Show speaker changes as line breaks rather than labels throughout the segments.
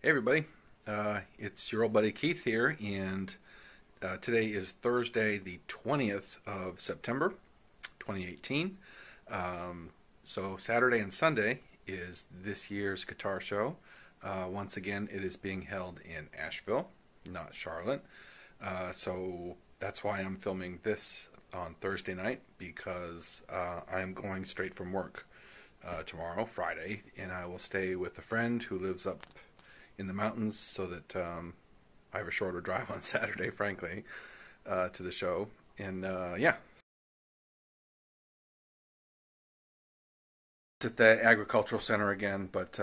Hey everybody, it's your old buddy Keith here, and today is Thursday the 20th of September 2018. So Saturday and Sunday is this year's guitar show. Once again, it is being held in Asheville, not Charlotte. So that's why I'm filming this on Thursday night, because I'm going straight from work tomorrow, Friday, and I will stay with a friend who lives up in the mountains, so that I have a shorter drive on Saturday, frankly, to the show. And yeah, it's at the agricultural center again. But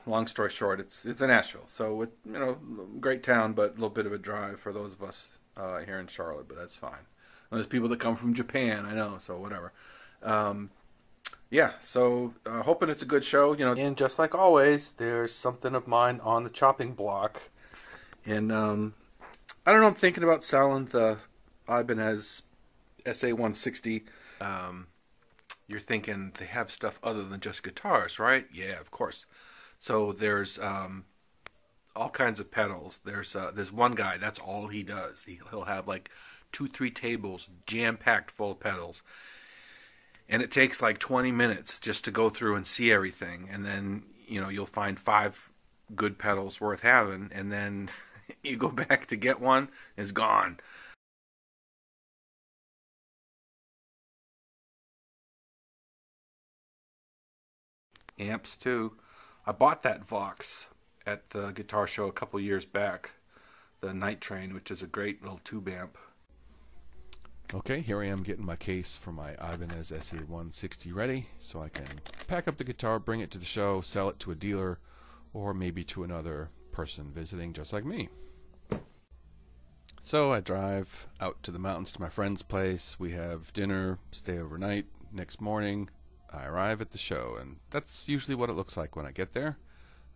long story short, it's in Asheville, so great town, but a little bit of a drive for those of us here in Charlotte. But that's fine. And there's people that come from Japan, I know, so whatever. Yeah, so hoping it's a good show, And just like always, there's something of mine on the chopping block. And I don't know, I'm thinking about selling the Ibanez SA160. You're thinking they have stuff other than just guitars, right? Yeah, of course. So there's all kinds of pedals. There's one guy, that's all he does. He'll have like 2-3 tables jam-packed full of pedals. And it takes like 20 minutes just to go through and see everything. And then, you'll find 5 good pedals worth having. And then you go back to get one, it's gone. Amps too. I bought that Vox at the guitar show a couple years back. The Night Train, which is a great little tube amp.
Okay, here I am getting my case for my Ibanez SA160 ready, so I can pack up the guitar, bring it to the show, sell it to a dealer, or maybe to another person visiting just like me. So I drive out to the mountains to my friend's place, we have dinner, stay overnight. Next morning I arrive at the show, and that's usually what it looks like when I get there.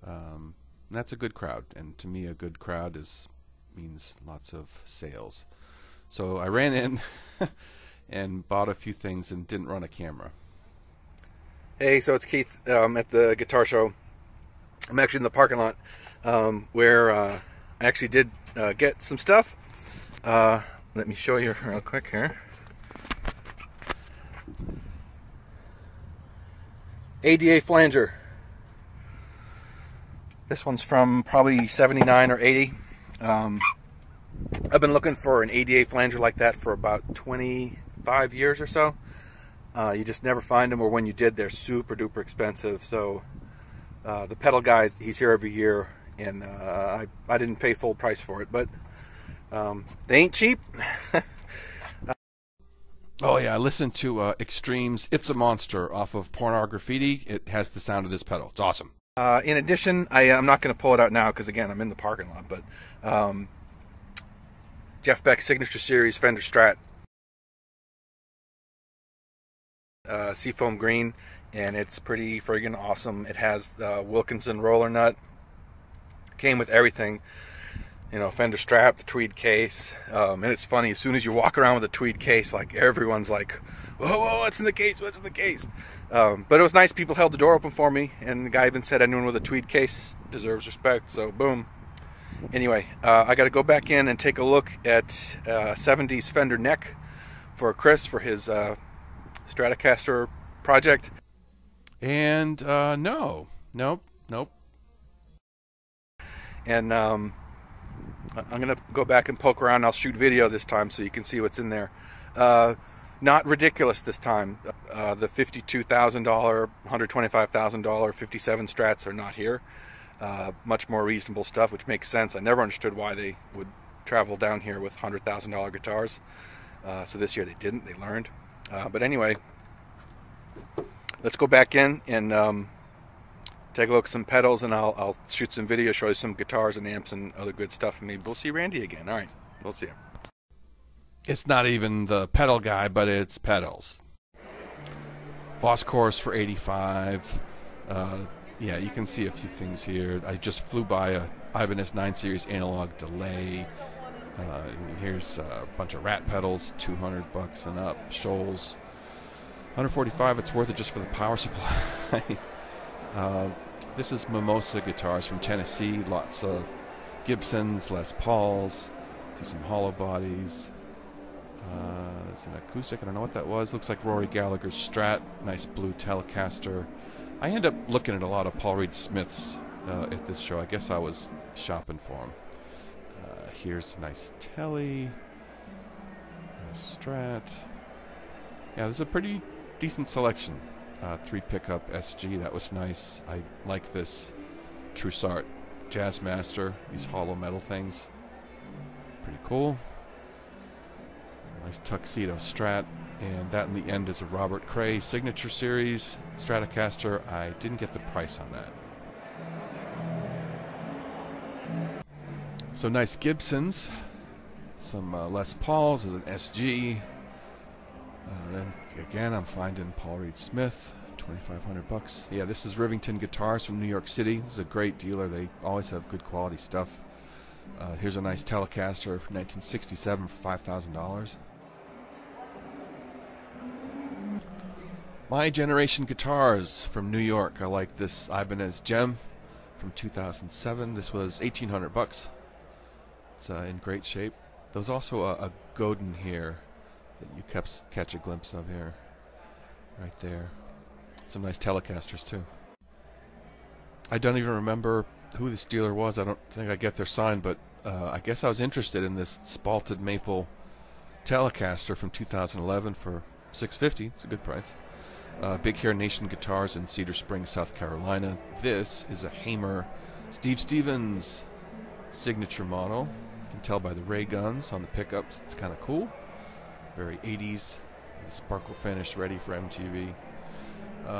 And that's a good crowd, and to me a good crowd means lots of sales. So I ran in and bought a few things and didn't run a camera.
Hey, so it's Keith at the guitar show. I'm actually in the parking lot where I actually did get some stuff. Let me show you real quick here. ADA flanger. This one's from probably 79 or 80. I've been looking for an ADA flanger like that for about 25 years or so. You just never find them, or when you did, they're super duper expensive. So the pedal guy, he's here every year, and I didn't pay full price for it, but they ain't cheap.
Oh yeah, I listened to Extreme's It's a Monster off of Pornography. It has the sound of this pedal. It's awesome.
In addition, I'm not going to pull it out now because, again, I'm in the parking lot, but Jeff Beck's Signature Series Fender Strat, Seafoam Green, and it's pretty friggin' awesome. It has the Wilkinson roller nut, came with everything, Fender strap, the tweed case, and it's funny, as soon as you walk around with a tweed case, like, everyone's like, whoa, what's in the case, what's in the case? But it was nice, people held the door open for me, and the guy even said anyone with a tweed case deserves respect, so boom. Anyway, I got to go back in and take a look at 70s Fender neck for Chris for his Stratocaster project.
And nope.
And I'm going to go back and poke around. I'll shoot video this time so you can see what's in there. Not ridiculous this time. The $52,000, $125,000, 57 Strats are not here. Much more reasonable stuff, which makes sense. I never understood why they would travel down here with $100,000 guitars. So this year they didn't. They learned. But anyway, let's go back in and take a look at some pedals, and I'll shoot some video, show you some guitars and amps and other good stuff. And maybe we'll see Randy again. All right, we'll see him.
It's not even the pedal guy, but it's pedals. Boss Chorus for 85. Yeah, you can see a few things here. I just flew by a Ibanez 9 Series analog delay. Here's a bunch of rat pedals, $200 and up. Shoals, $145. It's worth it just for the power supply. This is Mimosa guitars from Tennessee. Lots of Gibsons, Les Pauls. See some hollow bodies. It's an acoustic. I don't know what that was. Looks like Rory Gallagher's Strat. Nice blue Telecaster. I end up looking at a lot of Paul Reed Smiths at this show. I guess I was shopping for them. Here's a nice Telly. Nice Strat. Yeah, there's a pretty decent selection. 3 pickup SG. That was nice. I like this Trussart Jazzmaster. These hollow metal things. Pretty cool. Nice Tuxedo Strat, and that in the end is a Robert Cray Signature Series Stratocaster. I didn't get the price on that. So nice Gibsons, some Les Pauls as an SG. Then again, I'm finding Paul Reed Smith, $2,500. Yeah, this is Rivington Guitars from New York City. This is a great dealer. They always have good quality stuff. Here's a nice Telecaster from 1967 for $5,000. My Generation Guitars from New York. I like this Ibanez Gem from 2007. This was $1,800. It's in great shape. There's also a Godin here that you catch a glimpse of here. Right there. Some nice Telecasters too. I don't even remember who this dealer was. I don't think I get their sign, but I guess I was interested in this spalted maple Telecaster from 2011 for $650. It's a good price. Big Hair Nation Guitars in Cedar Springs, South Carolina. This is a Hamer Steve Stevens signature model. You can tell by the ray guns on the pickups. It's kind of cool. Very 80s. Sparkle finish, ready for MTV.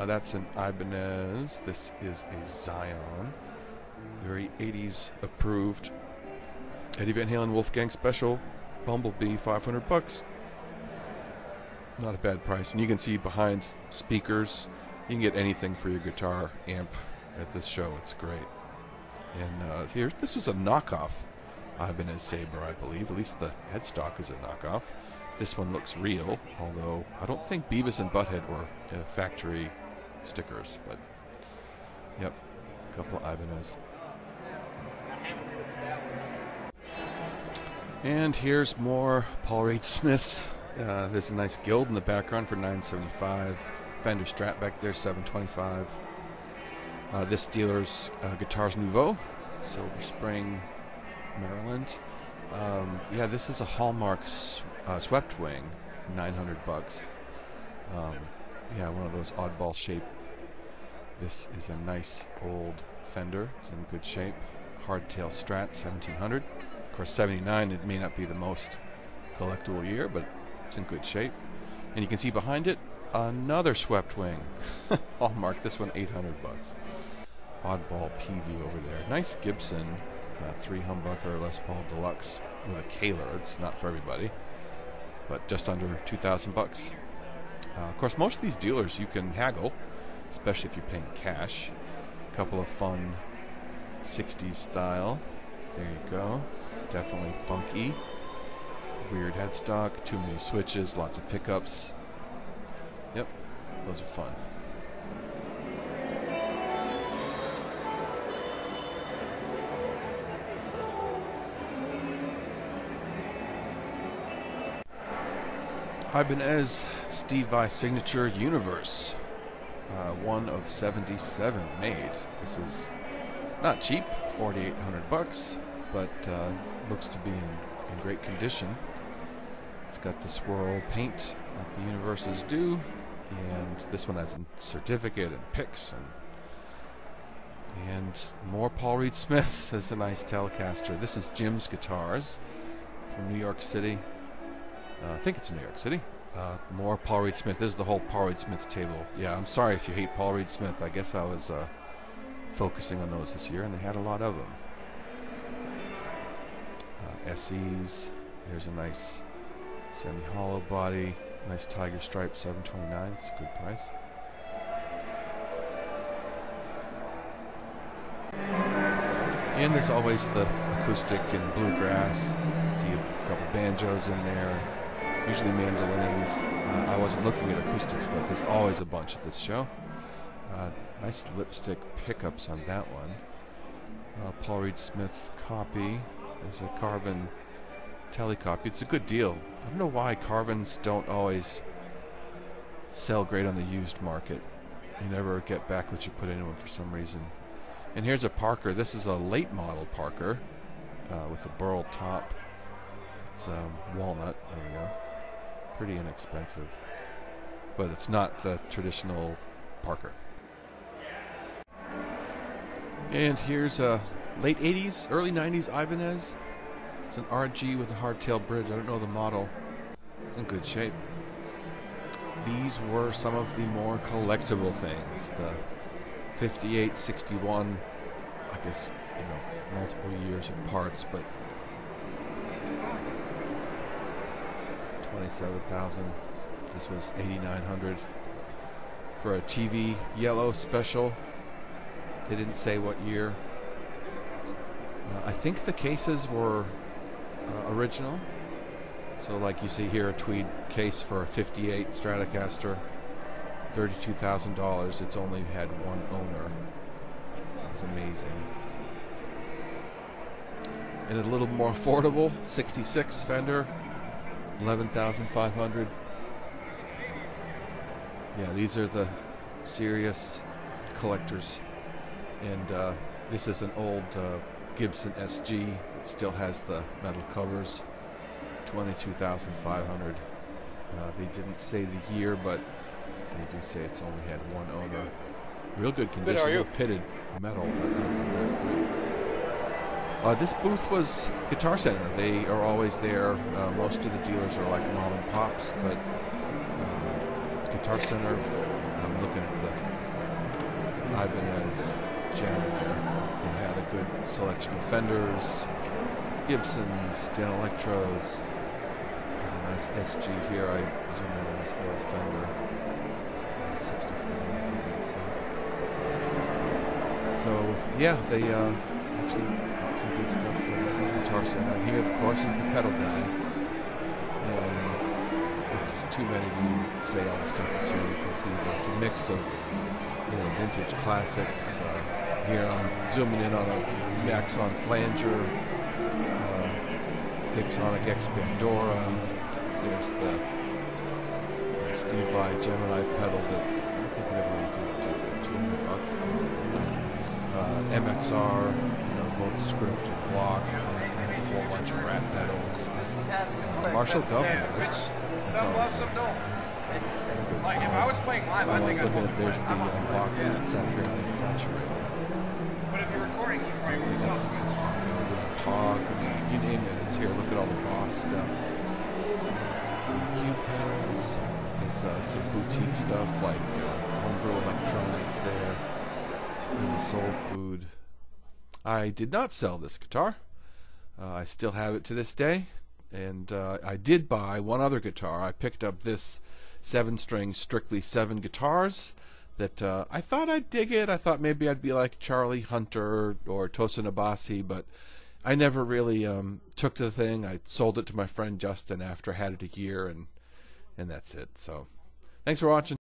That's an Ibanez. This is a Zion. Very 80s approved. Eddie Van Halen Wolfgang Special. Bumblebee, $500. Not a bad price. And you can see behind speakers, you can get anything for your guitar amp at this show. It's great. And here, this was a knockoff Ibanez Sabre, I believe. At least the headstock is a knockoff. This one looks real, although I don't think Beavis and Butthead were factory stickers. But, yep, a couple Ibanez. And here's more Paul Reed Smiths. There's a nice Guild in the background for $975. Fender Strat back there, $725. This dealer's Guitars Nouveau, Silver Spring, Maryland. Yeah, this is a Hallmark swept wing, $900. Yeah, one of those oddball shape. This is a nice old Fender. It's in good shape. Hardtail Strat, $1,700. Of course, $79. It may not be the most collectible year, but it's in good shape. And you can see behind it another swept wing. Hallmark, this one $800. Oddball PV over there. Nice Gibson 3 humbucker Les Paul Deluxe with a Kaler. It's not for everybody, but just under $2,000. Of course, most of these dealers you can haggle, especially if you're paying cash. A couple of fun 60s style. There you go. Definitely funky. Weird headstock, too many switches, lots of pickups. Yep, those are fun. Ibanez Steve Vai Signature Universe. 1 of 77 made. This is not cheap, $4,800, but looks to be in great condition. It's got the swirl paint like the Universes do, and this one has a certificate and picks and more Paul Reed Smiths. This is a nice Telecaster. This is Jim's Guitars from New York City. I think it's in New York City. More Paul Reed Smith. This is the whole Paul Reed Smith table. Yeah, I'm sorry if you hate Paul Reed Smith. I guess I was focusing on those this year, and they had a lot of them. SEs. There's a nice semi-hollow body. Nice Tiger Stripe, $729. It's a good price. And there's always the acoustic and bluegrass. See a couple banjos in there. Usually mandolins. I wasn't looking at acoustics, but there's always a bunch at this show. Nice lipstick pickups on that one. Paul Reed Smith copy. There's a Carvin telecopy. It's a good deal. I don't know why Carvins don't always sell great on the used market. You never get back what you put into them for some reason. And here's a Parker. This is a late model Parker with a burl top. It's walnut. There we go. Pretty inexpensive. But it's not the traditional Parker. And here's a late 80s, early 90s Ibanez. It's an RG with a hardtail bridge. I don't know the model. It's in good shape. These were some of the more collectible things. The 58, 61, I guess, multiple years of parts, but 27,000. This was 8,900 for a TV yellow special. They didn't say what year. I think the cases were original. So like you see here, a tweed case for a 58 Stratocaster, $32,000. It's only had one owner. That's amazing. And a little more affordable, 66 Fender, 11,500. Yeah, these are the serious collectors. And this is an old Gibson SG. It still has the metal covers. 22,500. They didn't say the year, but they do say it's only had one owner. Real good condition. Little pitted metal, but not very good. This booth was Guitar Center. They are always there. Most of the dealers are like mom and pops, but Guitar Center. I'm looking at the Ibanez channel there. They had a good selection of Fenders, Gibsons, Dan Electros. There's a nice SG here. I zoom in on this old Fender. 64, I think it's So, yeah, they actually bought some good stuff from Guitar Center. And here, of course, is the pedal guy. And it's too many to say all the stuff that's here you can see, but it's a mix of, vintage classics. Here I'm zooming in on a Maxon Flanger, Exonic X Pandora. There's the Steve Vai Gemini pedal that I don't think I ever really did $200. MXR, both script and block. A whole bunch of rat pedals. Marshall Governor, it's always a good
Like if I was playing live,
I was looking at there's the Vox Satriani Saturator.
But if you're recording, you
I
probably
think
would
that's there's a Pog. You name it, it's here. Look at all the Boss stuff. EQ pedals. There's some boutique stuff like Homebrew Electronics there. There's a Soul Food. I did not sell this guitar. I still have it to this day. And I did buy one other guitar. I picked up this 7-string Strictly 7 guitars that I thought I'd dig it. I thought maybe I'd be like Charlie Hunter or Tosin Abasi, but I never really took to the thing. I sold it to my friend Justin after I had it a year, and that's it. So thanks for watching.